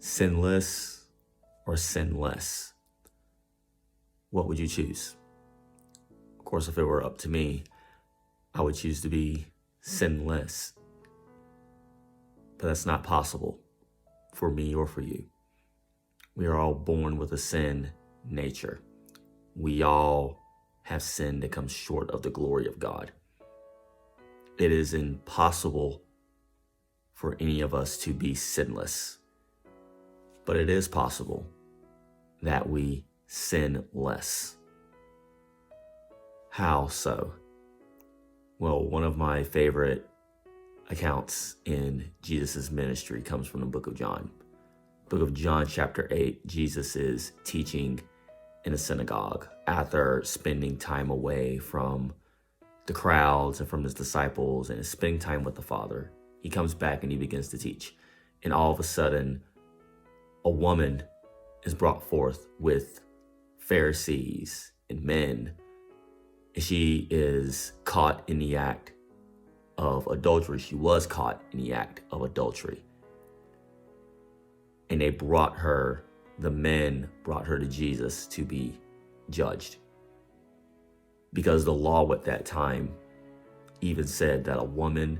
Sinless or sinless? What would you choose? Of course, if it were up to me, I would choose to be sinless. But that's not possible for me or for you. We are all born with a sin nature. We all have sin that comes short of the glory of God. It is impossible for any of us to be sinless. But it is possible that we sin less. How so? Well, one of my favorite accounts in Jesus' ministry comes from the book of John. Book of John, chapter 8, Jesus is teaching in a synagogue after spending time away from the crowds and from his disciples and spending time with the Father. He comes back and he begins to teach. And all of a sudden, a woman is brought forth with Pharisees and men, and she is caught in the act of adultery. She was caught in the act of adultery. And they the men brought her to Jesus to be judged. Because the law at that time even said that a woman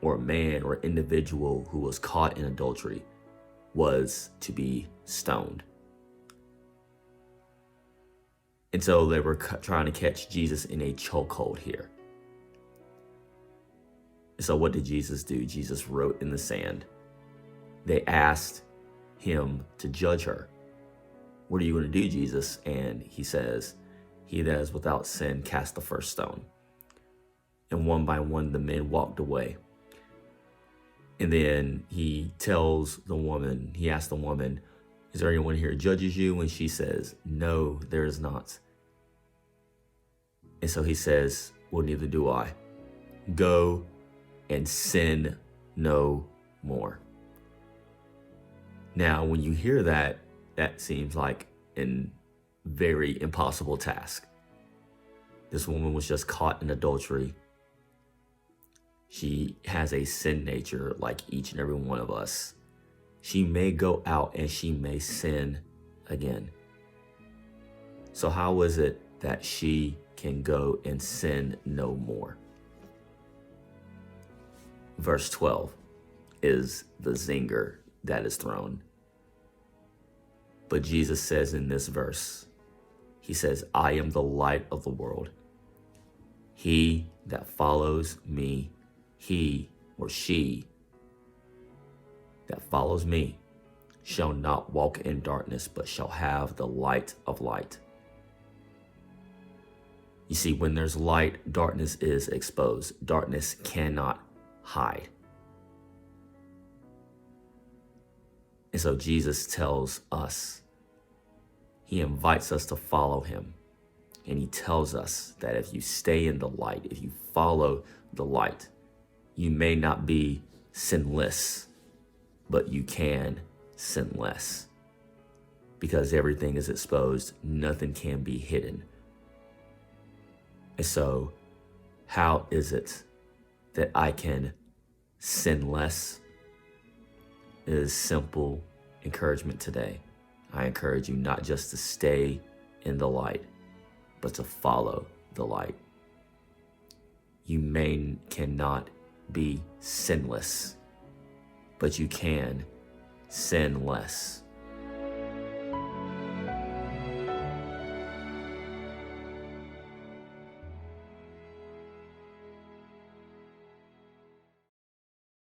or a man or individual who was caught in adultery was to be stoned. And so they were trying to catch Jesus in a chokehold here. So what did Jesus do? Jesus wrote in the sand. They asked him to judge her. What are you going to do, Jesus? And he says, he that is without sin cast the first stone. And one by one, the men walked away. And then he asks the woman, is there anyone here who judges you? And she says, no, there is not. And so he says, well, neither do I. Go and sin no more. Now, when you hear that, that seems like a very impossible task. This woman was just caught in adultery. She has a sin nature like each and every one of us. She may go out and she may sin again. So how is it that she can go and sin no more? Verse 12 is the zinger that is thrown. But Jesus says in this verse, he says, I am the light of the world. He that follows me, he or she that follows me shall not walk in darkness, but shall have the light of light. You see, when there's light, darkness is exposed. Darkness cannot hide. And so Jesus tells us, he invites us to follow him. And he tells us that if you stay in the light, if you follow the light, you may not be sinless, but you can sin less. Because everything is exposed, nothing can be hidden. And so, how is it that I can sin less? It is simple encouragement today. I encourage you not just to stay in the light, but to follow the light. You cannot be sinless, but you can sin less.